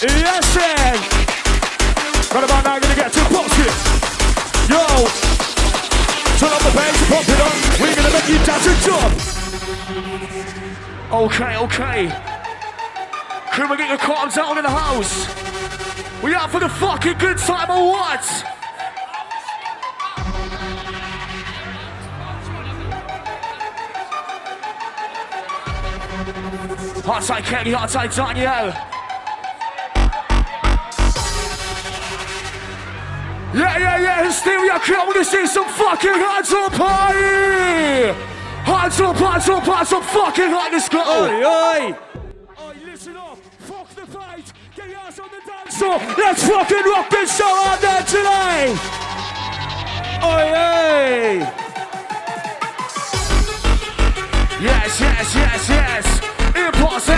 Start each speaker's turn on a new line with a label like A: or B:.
A: Yes, man. Right about now, gonna get to box it. Yo, turn up the bass, pop it up. We're gonna make you dance and jump. Okay. Can we get your calm down in the house? We out for the fucking good time or what? Hot side Kenny, hot side Danielle. Yeah, hysteria, I wanna see some fucking hands up, party! Hands up, fucking hot, let's go! Oi! Listen up, fuck the fight, get your ass on the dance floor, let's fucking rock this show out there tonight! Oi! Yes, impulse.